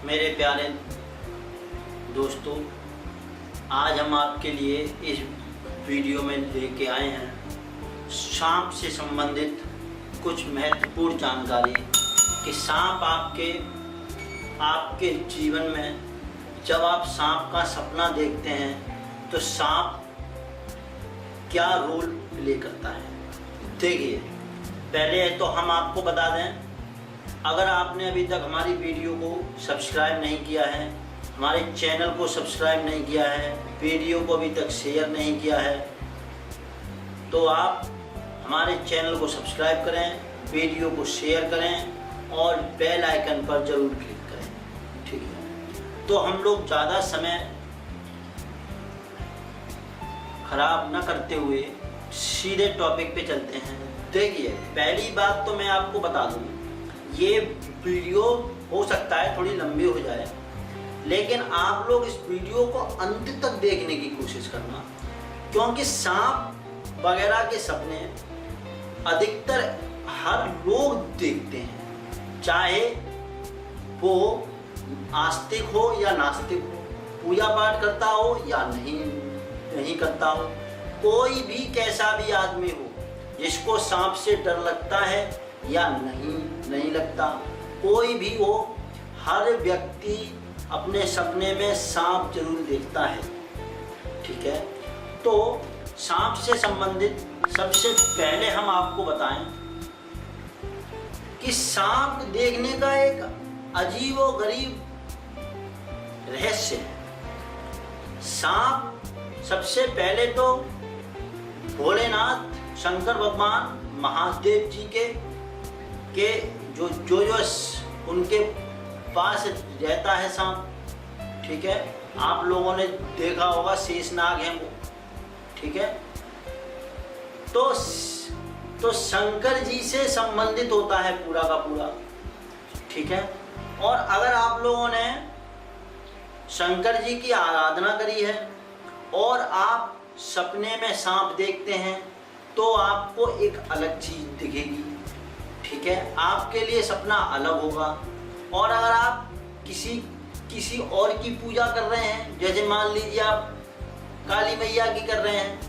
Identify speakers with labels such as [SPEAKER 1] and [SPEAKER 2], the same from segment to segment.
[SPEAKER 1] मेरे प्यारे दोस्तों, आज हम आपके लिए इस वीडियो में लेके आए हैं सांप से संबंधित कुछ महत्वपूर्ण जानकारी कि सांप आपके जीवन में जब आप सांप का सपना देखते हैं तो सांप क्या रोल प्ले करता है। देखिए, पहले तो हम आपको बता दें, अगर आपने अभी तक हमारी वीडियो को सब्सक्राइब नहीं किया है, हमारे चैनल को सब्सक्राइब नहीं किया है, वीडियो को अभी तक शेयर नहीं किया है, तो आप हमारे चैनल को सब्सक्राइब करें, वीडियो को शेयर करें और बेल आइकन पर ज़रूर क्लिक करें। ठीक है, तो हम लोग ज़्यादा समय खराब न करते हुए सीधे टॉपिक पे चलते हैं। देखिए, पहली बात तो मैं आपको बता दूं, ये वीडियो हो सकता है थोड़ी लंबी हो जाए, लेकिन आप लोग इस वीडियो को अंत तक देखने की कोशिश करना, क्योंकि सांप वगैरह के सपने अधिकतर हर लोग देखते हैं, चाहे वो आस्तिक हो या नास्तिक हो, पूजा पाठ करता हो या नहीं करता हो, कोई भी कैसा भी आदमी हो, जिसको सांप से डर लगता है या नहीं लगता, कोई भी हो, हर व्यक्ति अपने सपने में सांप जरूर देखता है। ठीक है, तो सांप से संबंधित सबसे पहले हम आपको बताएं कि सांप देखने का एक अजीबोगरीब रहस्य है। सांप सबसे पहले तो भोलेनाथ शंकर भगवान महादेव जी के जो उनके पास रहता है सांप। ठीक है, आप लोगों ने देखा होगा, शेषनाग है वो। ठीक है, तो शंकर जी से संबंधित होता है पूरा का पूरा। ठीक है, और अगर आप लोगों ने शंकर जी की आराधना करी है और आप सपने में सांप देखते हैं तो आपको एक अलग चीज दिखेगी। ठीक है, आपके लिए सपना अलग होगा। और अगर आप किसी और की पूजा कर रहे हैं, जैसे मान लीजिए आप काली मैया की कर रहे हैं,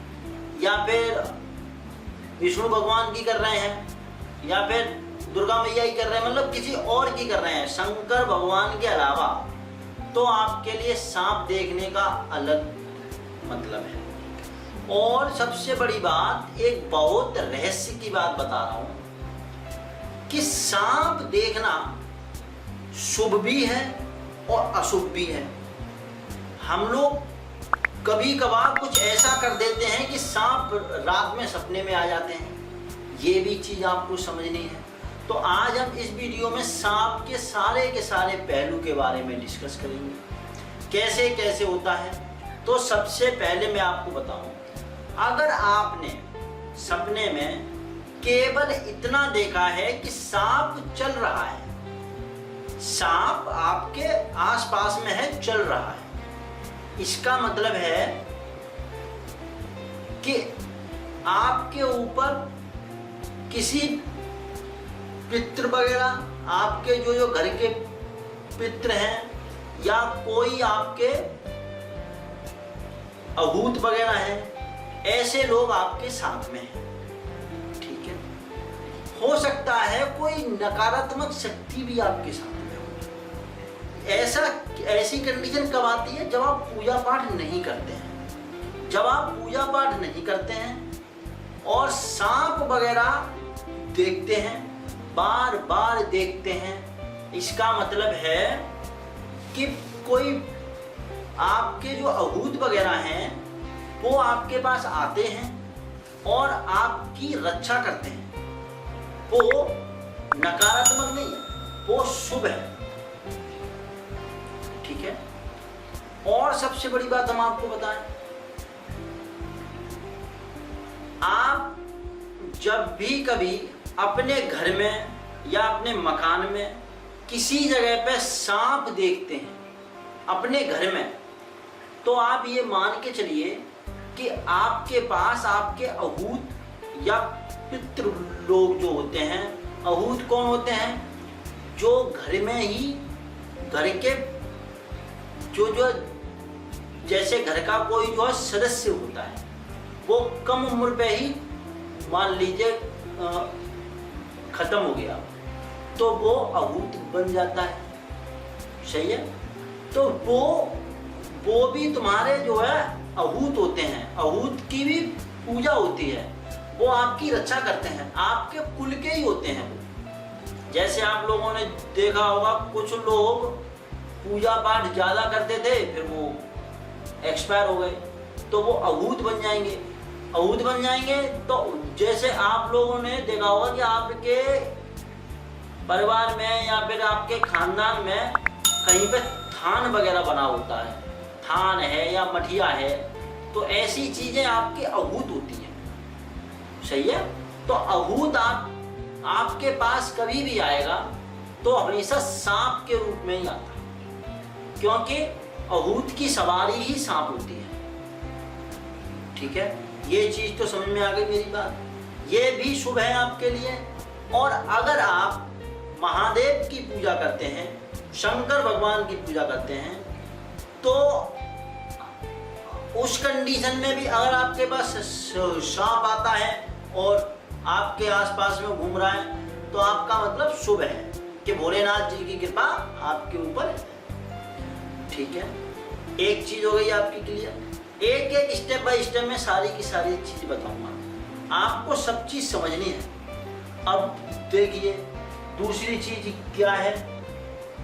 [SPEAKER 1] या फिर विष्णु भगवान की कर रहे हैं, या फिर दुर्गा मैया की कर रहे हैं, मतलब किसी और की कर रहे हैं शंकर भगवान के अलावा, तो आपके लिए सांप देखने का अलग मतलब है। और सबसे बड़ी बात, एक बहुत रहस्य की बात बता रहा हूं कि सांप देखना शुभ भी है और अशुभ भी है। हम लोग कभी कभार कुछ ऐसा कर देते हैं कि सांप रात में सपने में आ जाते हैं, ये भी चीज आपको समझनी है। तो आज हम इस वीडियो में सांप के सारे पहलू के बारे में डिस्कस करेंगे, कैसे कैसे होता है। तो सबसे पहले मैं आपको बताऊं, अगर आपने सपने में केवल इतना देखा है कि सांप चल रहा है, सांप आपके आसपास में है, चल रहा है, इसका मतलब है कि आपके ऊपर किसी पितृ वगैरह, आपके जो घर के पितृ हैं, या कोई आपके अभूत वगैरह हैं, ऐसे लोग आपके साथ में हैं। ठीक है, हो सकता है कोई नकारात्मक शक्ति भी आपके साथ में हो। ऐसी कंडीशन कब आती है? जब आप पूजा पाठ नहीं करते हैं। जब आप पूजा पाठ नहीं करते हैं और सांप वगैरह देखते हैं, बार बार देखते हैं, इसका मतलब है कि कोई आपके जो अभूत वगैरह हैं वो आपके पास आते हैं और आपकी रक्षा करते हैं। वो नकारात्मक नहीं है, वो शुभ है। ठीक है, और सबसे बड़ी बात हम आपको बताएं, आप जब भी कभी अपने घर में या अपने मकान में किसी जगह पे सांप देखते हैं अपने घर में, तो आप ये मान के चलिए कि आपके पास आपके अभूत या पितृ लोग जो होते हैं। अभूत कौन होते हैं? जो घर में ही घर के जो जो जैसे घर का कोई जो सदस्य होता है वो कम उम्र पे ही मान लीजिए खत्म हो गया तो वो अहूत बन जाता है, सही है। तो वो भी तुम्हारे जो है अहूत होते हैं, अहूत की भी पूजा होती है, वो आपकी रक्षा करते हैं, आपके कुल के ही होते हैं वो। जैसे आप लोगों ने देखा होगा कुछ लोग पूजा पाठ ज़्यादा करते थे फिर वो एक्सपायर हो गए तो वो अहूत बन जाएंगे। अहूत बन जाएंगे तो जैसे आप लोगों ने देखा होगा कि आपके परिवार में या फिर आपके खानदान में कहीं पे थान वगैरह बना होता है, थान है या मठिया है, तो ऐसी चीज़ें आपकी अहूत होती हैं, सही है। तो अहूत आपके पास कभी भी आएगा तो हमेशा सांप के रूप में ही आता है, क्योंकि अहूत की सवारी ही सांप होती है, ठीक है। ये चीज़ तो समझ में आ गई मेरी बात, ये भी शुभ है आपके लिए। और अगर आप महादेव की पूजा करते हैं, शंकर भगवान की पूजा करते हैं, तो उस कंडीशन में भी अगर आपके पास सांप आता है और आपके आसपास में घूम रहा है तो आपका मतलब शुभ है कि भोलेनाथ जी की कृपा आपके ऊपर है, ठीक है। एक चीज हो गई आपकी क्लियर। एक एक स्टेप बाय स्टेप में सारी की सारी चीज बताऊंगा, आपको सब चीज समझनी है। अब देखिए दूसरी चीज क्या है,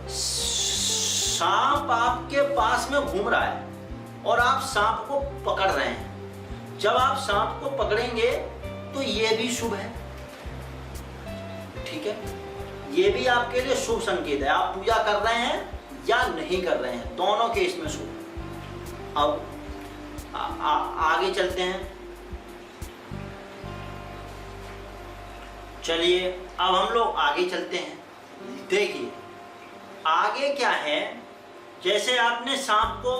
[SPEAKER 1] सांप आपके पास में घूम रहा है और आप सांप को पकड़ रहे हैं। जब आप सांप को पकड़ेंगे तो ये भी शुभ है, ठीक है। ये भी आपके लिए शुभ संकेत है, आप पूजा कर रहे हैं या नहीं कर रहे हैं, दोनों केस में शुभ है। अब आगे चलते हैं, चलिए अब हम लोग आगे चलते हैं। देखिए आगे क्या है, जैसे आपने सांप को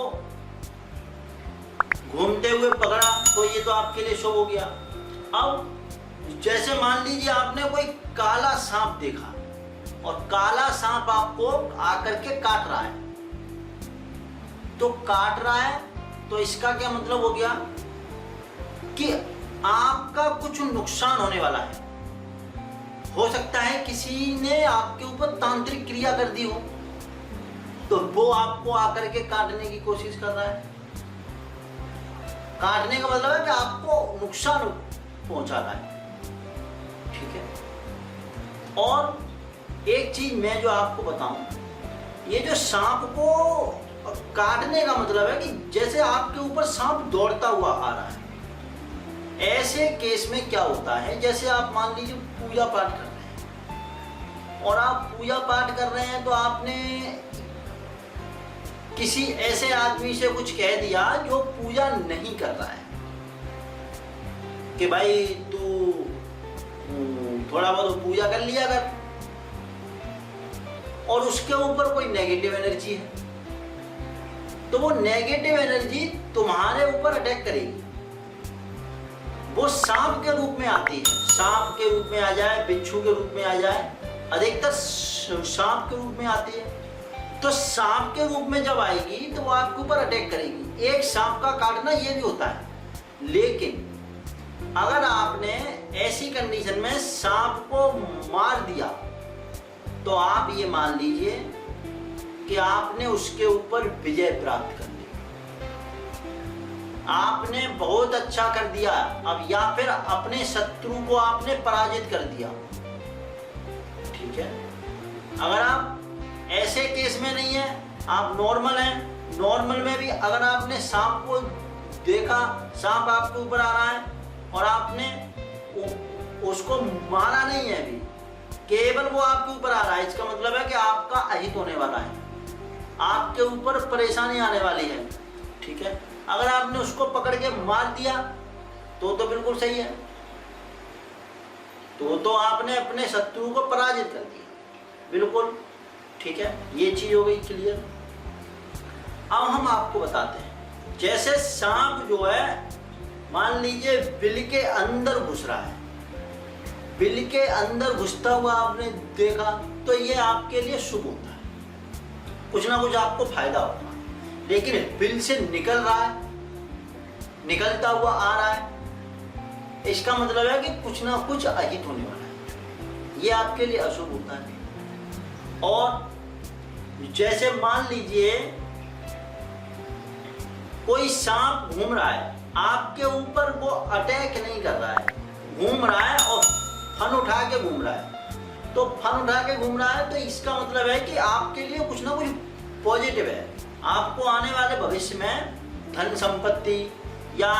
[SPEAKER 1] घूमते हुए पकड़ा तो ये तो आपके लिए शुभ हो गया। अब जैसे मान लीजिए आपने कोई काला सांप देखा और काला सांप आपको आकर के काट रहा है, तो काट रहा है तो इसका क्या मतलब हो गया कि आपका कुछ नुकसान होने वाला है। हो सकता है किसी ने आपके ऊपर तांत्रिक क्रिया कर दी हो तो वो आपको आकर के काटने की कोशिश कर रहा है। काटने का मतलब है कि आपको नुकसान पहुंचा रहा है, ठीक है। और एक चीज मैं जो आपको बताऊं, ये जो सांप को काटने का मतलब है कि जैसे आपके ऊपर सांप दौड़ता हुआ आ रहा है। ऐसे केस में क्या होता है, जैसे आप मान लीजिए पूजा पाठ कर रहे हैं और आप पूजा पाठ कर रहे हैं तो आपने किसी ऐसे आदमी से कुछ कह दिया जो पूजा नहीं कर रहा है कि भाई तू थोड़ा बहुत पूजा कर लिया कर, और उसके ऊपर कोई नेगेटिव एनर्जी है तो वो नेगेटिव एनर्जी तुम्हारे ऊपर अटैक करेगी। वो सांप के रूप में आती है, सांप के रूप में आ जाए, बिच्छू के रूप में आ जाए, अधिकतर सांप के रूप में आती है। तो सांप के रूप में जब आएगी तो वो आपके ऊपर अटैक करेगी। एक सांप का काटना ये भी होता है, लेकिन अगर आपने ऐसी कंडीशन में सांप को मार दिया तो आप ये मान लीजिए कि आपने उसके ऊपर विजय प्राप्त कर ली, आपने बहुत अच्छा कर दिया। अब या फिर अपने शत्रु को आपने पराजित कर दिया, ठीक है। अगर आप ऐसे केस में नहीं है, आप नॉर्मल हैं, नॉर्मल में भी अगर आपने सांप को देखा, सांप आपके ऊपर आ रहा है और आपने उसको मारा नहीं है अभी, केवल वो आपके ऊपर आ रहा है, इसका मतलब है कि आपका अहित होने वाला है, आपके ऊपर परेशानी आने वाली है, ठीक है। अगर आपने उसको पकड़ के मार दिया तो बिल्कुल सही है, तो आपने अपने शत्रु को पराजित कर दिया, बिल्कुल ठीक है। ये चीज हो गई क्लियर। अब हम आपको बताते हैं, जैसे सांप जो है मान लीजिए बिल के अंदर घुस रहा है, बिल के अंदर घुसता हुआ आपने देखा तो ये आपके लिए शुभ होता है। कुछ ना कुछ आपको फायदा होगा। लेकिन बिल से निकल रहा है, निकलता हुआ आ रहा है, इसका मतलब है कि कुछ ना कुछ अहित होने वाला है, ये आपके लिए अशुभ होता है। और जैसे मान लीजिए कोई सांप घूम रहा है आपके ऊपर, वो अटैक नहीं कर रहा है, घूम रहा है और फन उठा के घूम रहा है, तो फन उठा के घूम रहा है, तो इसका मतलब है कि आपके लिए कुछ ना कुछ पॉजिटिव है। आपको आने वाले भविष्य में धन संपत्ति या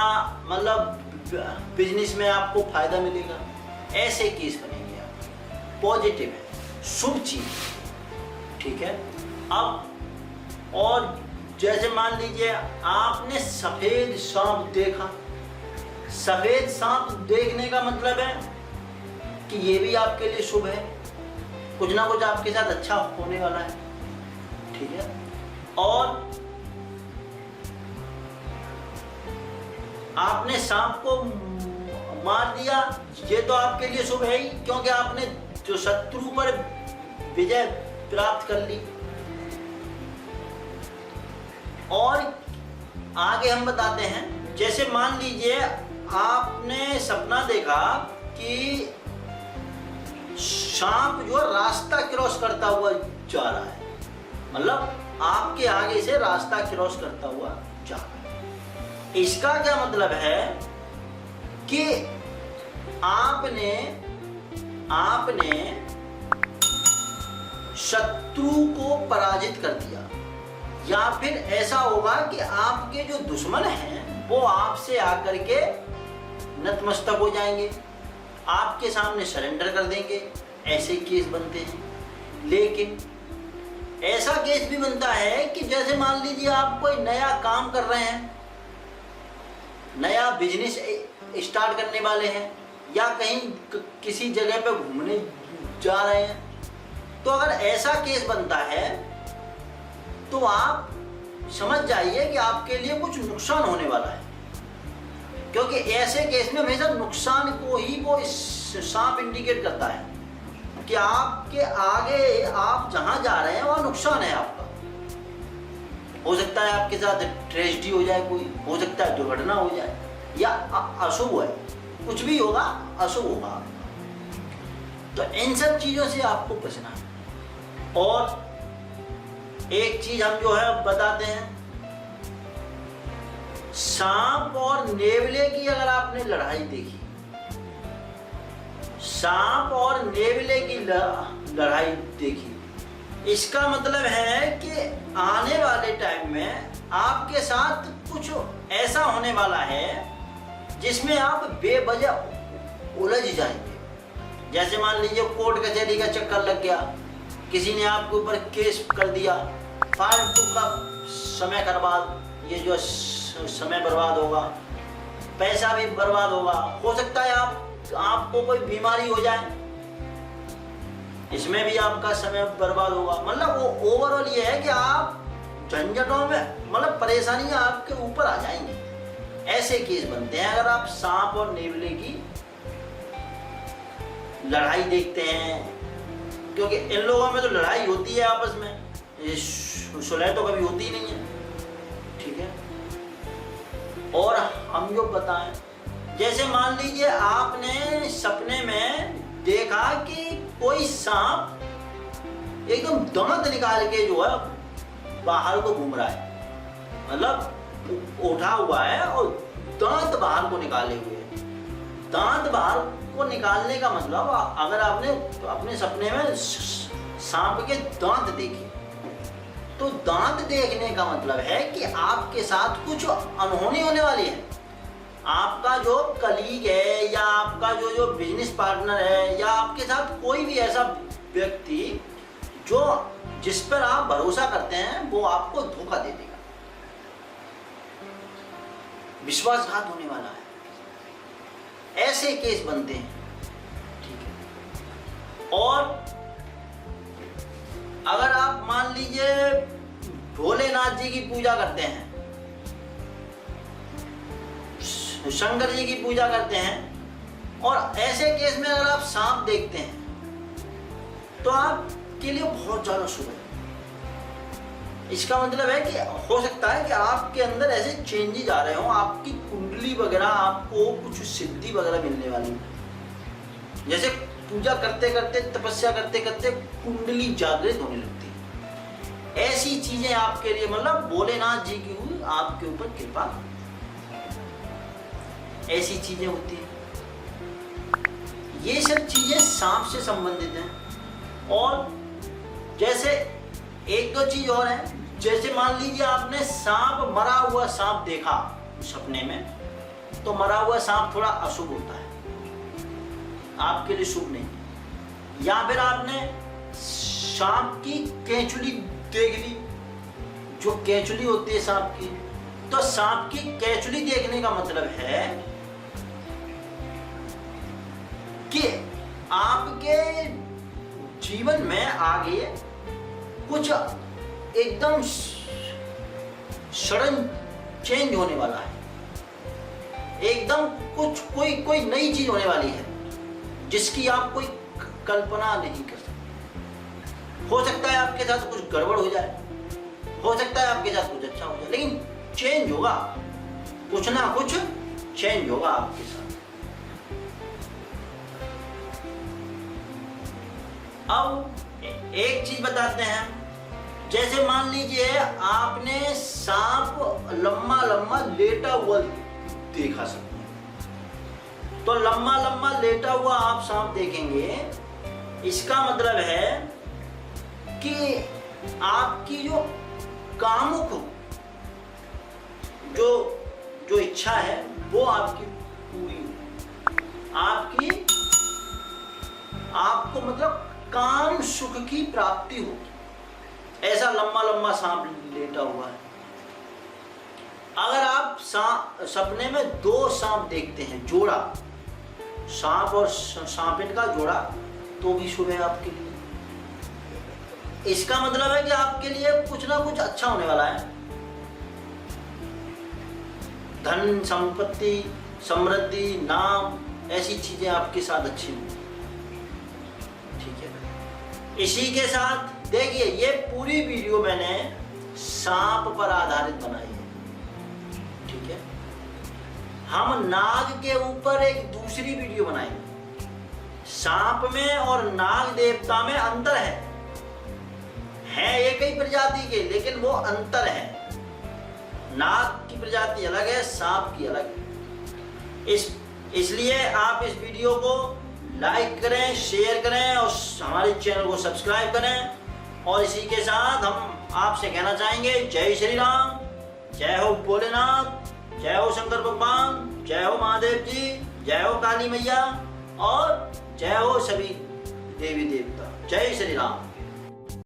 [SPEAKER 1] मतलब बिजनेस में आपको फायदा मिलेगा, ऐसे केस बनेंगे आप, पॉजिटिव है, शुभ चीज, ठीक है। अब और जैसे मान लीजिए आपने सफेद सांप देखा, सफेद सांप देखने का मतलब है कि ये भी आपके लिए शुभ है, कुछ ना कुछ आपके साथ अच्छा होने वाला है, ठीक है। और आपने सांप को मार दिया, ये तो आपके लिए शुभ है ही, क्योंकि आपने जो शत्रु पर विजय प्राप्त कर ली। और आगे हम बताते हैं, जैसे मान लीजिए आपने सपना देखा कि सांप जो रास्ता क्रॉस करता हुआ जा रहा है, मतलब आपके आगे से रास्ता क्रॉस करता हुआ जा रहा है। इसका क्या मतलब है कि आपने शत्रु को पराजित कर दिया, या फिर ऐसा होगा कि आपके जो दुश्मन हैं वो आपसे आकर के नतमस्तक हो जाएंगे, आपके सामने सरेंडर कर देंगे, ऐसे केस बनते हैं। लेकिन ऐसा केस भी बनता है कि जैसे मान लीजिए आप कोई नया काम कर रहे हैं, नया बिजनेस स्टार्ट करने वाले हैं, या कहीं किसी जगह पे घूमने जा रहे हैं, तो अगर ऐसा केस बनता है तो आप समझ जाइए कि आपके लिए कुछ नुकसान होने वाला है, क्योंकि ऐसे केस में हमेशा नुकसान को ही वो सांप इंडिकेट करता है कि आपके आगे आप जहां जा रहे हैं वहां नुकसान है आपका। हो सकता है आपके साथ ट्रेजेडी हो जाए, कोई हो सकता है दुर्घटना हो जाए, या अशुभ है, कुछ भी होगा, अशुभ होगा आपका। तो इन सब चीजों से आपको बचना है। और एक चीज हम जो है बताते हैं, सांप और नेवले की अगर आपने लड़ाई देखी, सांप और नेवले की लड़ाई देखी, इसका मतलब है कि आने वाले टाइम में आपके साथ कुछ ऐसा होने वाला है जिसमें आप बेवजह उलझ जाएंगे। जैसे मान लीजिए कोर्ट कचहरी का चक्कर लग गया, किसी ने आपके ऊपर केस कर दिया, फालतू का समय बर्बाद, ये जो समय बर्बाद होगा, पैसा भी बर्बाद होगा, हो सकता है आपको कोई बीमारी हो जाए, इसमें भी आपका समय बर्बाद होगा। मतलब वो ओवरऑल ये है कि आप झंझटों में, मतलब परेशानियां आपके ऊपर आ जाएंगी, ऐसे केस बनते हैं अगर आप सांप और नेवले की लड़ाई देखते हैं। क्योंकि इन लोगों में तो लड़ाई होती है आपस में, ये सुलह तो कभी होती ही नहीं है, ठीक है। और हम जो बताएं, जैसे मान लीजिए आपने सपने में देखा कि कोई सांप एकदम दांत निकाल के जो है बाहर को घूम रहा है, मतलब उठा हुआ है और दांत बाहर को निकाले हुए हैं। दांत बाहर को निकालने का मतलब, अगर आपने अपने सपने में सांप के दांत देखे, तो दांत देखने का मतलब है कि आपके साथ कुछ अनहोनी होने वाली है। आपका जो कलीग है या आपका जो बिजनेस पार्टनर है, या आपके साथ कोई भी ऐसा व्यक्ति जो जिस पर आप भरोसा करते हैं, वो आपको धोखा दे देगा, विश्वासघात होने वाला है, ऐसे केस बनते हैं, ठीक है। और अगर आप मान लीजिए भोलेनाथ जी की पूजा करते हैं, शंकर जी की पूजा करते हैं, और ऐसे केस में अगर आप सांप देखते हैं तो आपके लिए बहुत ज्यादा शुभ है, इसका मतलब है कि हो सकता है कि आपके अंदर ऐसे चेंजेस आ रहे हो, आपकी कुंडली वगैरह, आपको कुछ सिद्धि वगैरह मिलने वाली है। जैसे पूजा करते करते, तपस्या करते करते कुंडली जागृत होने लगती है। ऐसी चीजें आपके लिए, मतलब भोलेनाथ जी की हुई आपके ऊपर कृपा, ऐसी चीजें होती है। ये सब चीजें सांप से संबंधित हैं। और जैसे एक दो चीज और है, जैसे मान लीजिए आपने सांप, मरा हुआ सांप देखा सपने में, तो मरा हुआ सांप थोड़ा अशुभ होता है, आपके लिए शुभ नहीं। या फिर आपने सांप की केंचुली देख ली, जो केंचुली होती है सांप की, तो सांप की केंचुली देखने का मतलब है कि आपके जीवन में आगे कुछ एकदम सडन चेंज होने वाला है, एकदम कुछ कोई नई चीज होने वाली है जिसकी आप कोई कल्पना नहीं कर सकते। हो सकता है आपके साथ कुछ गड़बड़ हो जाए, हो सकता है आपके साथ कुछ अच्छा हो जाए, लेकिन चेंज होगा, कुछ ना कुछ चेंज होगा आपके साथ। अब एक चीज बताते हैं, जैसे मान लीजिए आपने सांप लम्बा लम्बा लेटा हुआ देखा सपने, तो लम्बा लम्बा लेटा हुआ आप सांप देखेंगे, इसका मतलब है कि आपकी जो कामुक जो इच्छा है वो आपकी पूरी हुई, आपको मतलब काम सुख की प्राप्ति होगी। ऐसा लंबा लंबा सांप लेटा हुआ है। अगर आप सपने में दो सांप देखते हैं, जोड़ा, सांप और सांपिन का जोड़ा, तो भी शुभ है आपके लिए। इसका मतलब है कि आपके लिए कुछ ना कुछ अच्छा होने वाला है। धन, संपत्ति, समृद्धि, नाम, ऐसी चीजें आपके साथ अच्छी होंगी। ठीक है, इसी के साथ देखिए, ये पूरी वीडियो मैंने सांप पर आधारित बनाई है। ठीक है, हम नाग के ऊपर एक दूसरी वीडियो बनाएंगे। सांप में और नाग देवता में अंतर है एक ही प्रजाति के, लेकिन वो अंतर है। नाग की प्रजाति अलग है, सांप की अलग है। इसलिए आप इस वीडियो को लाइक करें, शेयर करें और हमारे चैनल को सब्सक्राइब करें। और इसी के साथ हम आपसे कहना चाहेंगे, जय श्री राम, जय हो भोलेनाथ, जय हो शंकर भगवान, जय हो महादेव जी, जय हो काली मैया और जय हो सभी देवी देवता। जय श्री राम।